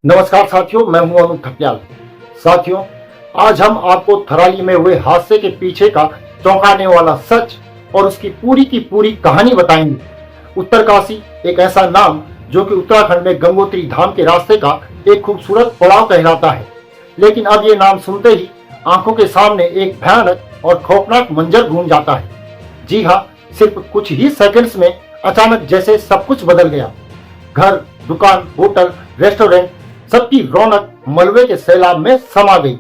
नमस्कार साथियों, मैं हूं अमित ठपियाल। साथियों, आज हम आपको थराली में हुए हादसे के पीछे का चौंकाने वाला सच और उसकी पूरी की पूरी कहानी बताएंगे। उत्तरकाशी एक ऐसा नाम जो कि उत्तराखंड में गंगोत्री धाम के रास्ते का एक खूबसूरत पड़ाव कहलाता है, लेकिन अब ये नाम सुनते ही आंखों के सामने एक भयानक और खौफनाक मंजर घूम जाता है। जी हाँ, सिर्फ कुछ ही सेकंड्स में अचानक जैसे सब कुछ बदल गया। घर, दुकान, होटल, रेस्टोरेंट, सबकी रौनक मलबे के सैलाब में समा गई।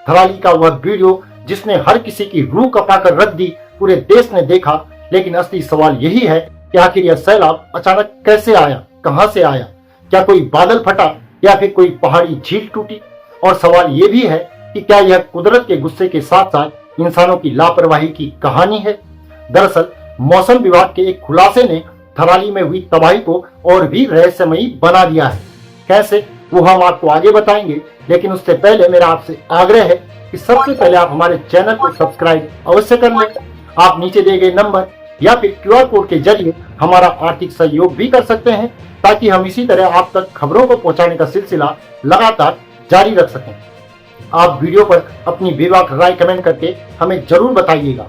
थराली का वह वीडियो जिसने हर किसी की रूह कपाकर रख दी, पूरे देश ने देखा। लेकिन असली सवाल यही है कि आखिर यह सैलाब अचानक कैसे आया, कहां से आया? क्या कोई बादल फटा या फिर कोई पहाड़ी झील टूटी? और सवाल यह भी है कि क्या यह कुदरत के गुस्से के साथ साथ इंसानों की लापरवाही की कहानी है? दरअसल मौसम विभाग के एक खुलासे ने थराली में हुई तबाही को और भी रहस्यमयी बना दिया है। कैसे, वो हम आपको आगे बताएंगे, लेकिन उससे पहले मेरा आपसे आग्रह है कि सबसे पहले आप हमारे चैनल को सब्सक्राइब अवश्य कर लें। आप नीचे दिए गए नंबर या फिर क्यूआर कोड के जरिए हमारा आर्थिक सहयोग भी कर सकते हैं, ताकि हम इसी तरह आप तक खबरों को पहुंचाने का सिलसिला लगातार जारी रख सकें। आप वीडियो पर अपनी बेबाक राय कमेंट करके हमें जरूर बताइएगा।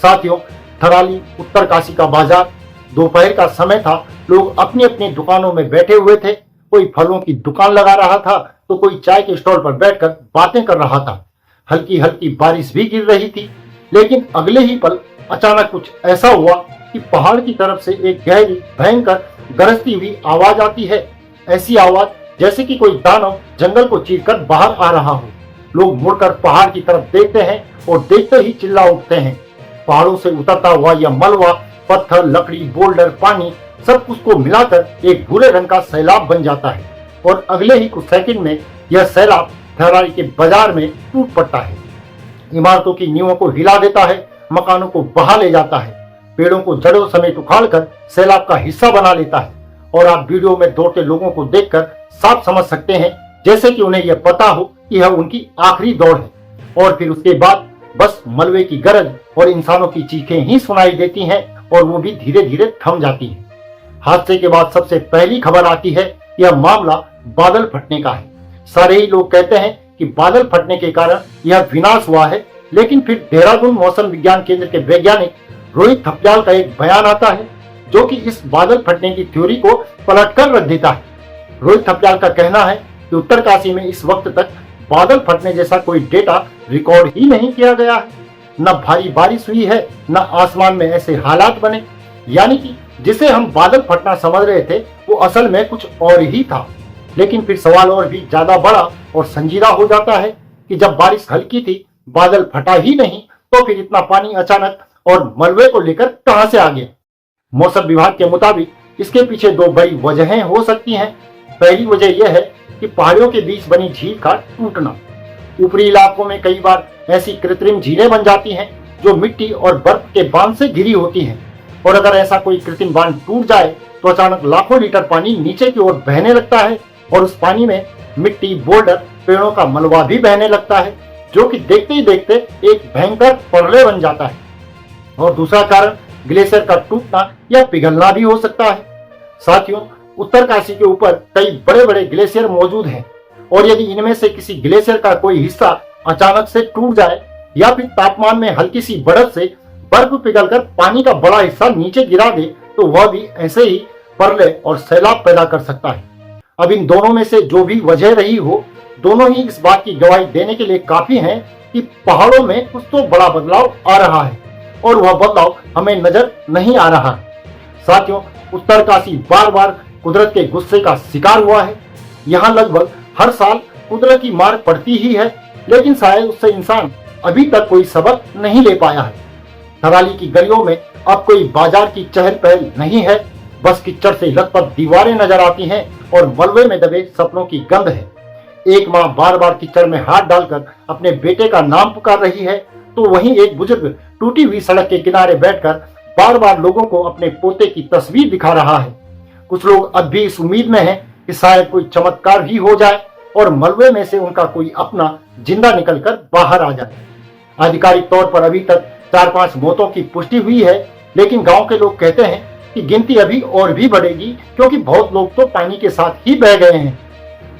साथियों, थराली उत्तरकाशी का बाजार, दोपहर का समय था। लोग अपनी अपनी दुकानों में बैठे हुए थे। कोई फलों की दुकान लगा रहा था तो कोई चाय के स्टॉल पर बैठकर बातें कर रहा था। हल्की हल्की बारिश भी गिर रही थी। लेकिन अगले ही पल अचानक कुछ ऐसा हुआ कि पहाड़ की तरफ से एक गहरी, भयंकर, गरजती हुई आवाज आती है। ऐसी आवाज जैसे कि कोई दानव जंगल को चीरकर बाहर आ रहा हो। लोग मुड़कर पहाड़ की तरफ देखते हैं और देखते ही चिल्ला उठते हैं। पहाड़ों से उतरता हुआ यह मलबा, पत्थर, लकड़ी, बोल्डर, पानी, सब कुछ को मिलाकर एक भूरे रंग का सैलाब बन जाता है। और अगले ही कुछ सेकंड में यह सैलाब थराली के बाजार में टूट पड़ता है। इमारतों की नींवों को हिला देता है, मकानों को बहा ले जाता है, पेड़ों को जड़ों समेत उखाड़कर सैलाब का हिस्सा बना लेता है। और आप वीडियो में दौड़ते लोगों को देखकर साफ समझ सकते हैं जैसे कि उन्हें यह पता हो कि यह उनकी आखिरी दौड़ है। और फिर उसके बाद बस मलबे की गरज और इंसानों की चीखें ही सुनाई देती हैं, और वो भी धीरे धीरे थम जाती हैं। हादसे के बाद सबसे पहली खबर आती है, यह मामला बादल फटने का है। सारे ही लोग कहते हैं कि बादल फटने के कारण यह विनाश हुआ है। लेकिन फिर देहरादून मौसम विज्ञान केंद्र के वैज्ञानिक रोहित थपलियाल का एक बयान आता है, जो कि इस बादल फटने की थ्योरी को पलटकर रख देता है। रोहित थपलियाल का कहना है कि उत्तरकाशी में इस वक्त तक बादल फटने जैसा कोई डेटा रिकॉर्ड ही नहीं किया गया है। न भारी बारिश हुई है, न आसमान में ऐसे हालात बने। यानी कि जिसे हम बादल फटना समझ रहे थे वो असल में कुछ और ही था। लेकिन फिर सवाल और भी ज्यादा बड़ा और संजीदा हो जाता है कि जब बारिश हल्की थी, बादल फटा ही नहीं, तो फिर इतना पानी अचानक और मलबे को लेकर कहां से आ गया? मौसम विभाग के मुताबिक इसके पीछे दो बड़ी वजहें हो सकती हैं। पहली वजह यह है कि पहाड़ियों के बीच बनी झील का टूटना। ऊपरी इलाकों में कई बार ऐसी कृत्रिम झीलें बन जाती हैं जो मिट्टी और बर्फ के बांध से घिरी होती हैं। और अगर ऐसा कोई कृत्रिम बांध टूट जाए तो अचानक लाखों लीटर पानी नीचे की ओर बहने लगता है, और उस पानी में मिट्टी, बोल्डर, पेड़ों का मलबा भी बहने लगता है, जो कि देखते ही देखते एक भयंकर प्रलय बन जाता है। और दूसरा कारण ग्लेशियर का टूटना या पिघलना भी हो सकता है। साथियों, उत्तरकाशी के ऊपर कई बड़े बड़े ग्लेशियर मौजूद हैं, और यदि इनमें से किसी ग्लेशियर का कोई हिस्सा अचानक से टूट जाए या फिर तापमान में हल्की सी बढ़त से बर्फ पिघलकर पानी का बड़ा हिस्सा नीचे गिरा दे, तो वह भी ऐसे ही प्रलय और सैलाब पैदा कर सकता है। अब इन दोनों में से जो भी वजह रही हो, दोनों ही इस बात की गवाही देने के लिए काफी हैं कि पहाड़ों में कुछ तो बड़ा बदलाव आ रहा है, और वह बदलाव हमें नजर नहीं आ रहा है। साथियों, उत्तरकाशी बार बार कुदरत के गुस्से का शिकार हुआ है। यहाँ लगभग हर साल कुदरत की मार पड़ती ही है, लेकिन शायद उससे इंसान अभी तक कोई सबक नहीं ले पाया है। थराली की गलियों में अब कोई बाजार की चहल पहल नहीं है। बस कीचड़ से लथपथ दीवारें नजर आती हैं और मलबे में दबे सपनों की गंध है। एक माँ बार बार कीचड़ में हाथ डालकर अपने बेटे का नाम पुकार रही है, तो वहीं एक बुजुर्ग टूटी हुई सड़क के किनारे बैठकर बार बार लोगों को अपने पोते की तस्वीर दिखा रहा है। कुछ लोग अब भी इस उम्मीद में हैं कि शायद कोई चमत्कार ही हो जाए और मलबे में से उनका कोई अपना जिंदा निकलकर बाहर आ जाए। आधिकारिक तौर पर अभी तक 4-5 मौतों की पुष्टि हुई है, लेकिन गांव के लोग कहते हैं कि गिनती अभी और भी बढ़ेगी, क्योंकि बहुत लोग तो पानी के साथ ही बह गए हैं।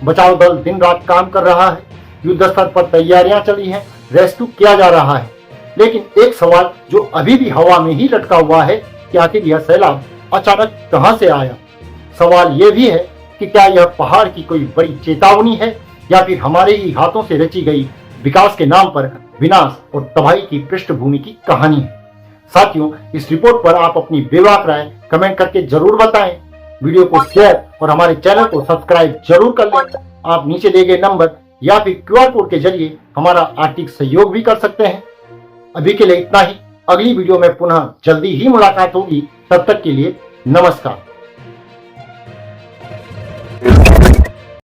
बचाव दल दिन रात काम कर रहा है, युद्ध स्तर पर तैयारियां चली हैं, रेस्क्यू किया जा रहा है। लेकिन एक सवाल जो अभी भी हवा में ही लटका हुआ है कि आखिर यह सैलाब अचानक कहां से आया। सवाल यह भी है कि क्या यह पहाड़ की कोई बड़ी चेतावनी है या फिर हमारे ही हाथों से रची गई विकास के नाम पर विनाश और तबाही की पृष्ठभूमि की कहानी है। साथियों, इस रिपोर्ट पर आप अपनी बेबाक राय कमेंट करके जरूर बताएं। वीडियो को शेयर और हमारे चैनल को सब्सक्राइब जरूर कर लें। आप नीचे दिए गए नंबर या फिर QR कोड के जरिए हमारा आर्थिक सहयोग भी कर सकते हैं। अभी के लिए इतना ही। अगली वीडियो में पुनः जल्दी ही मुलाकात होगी। तब तक के लिए नमस्कार।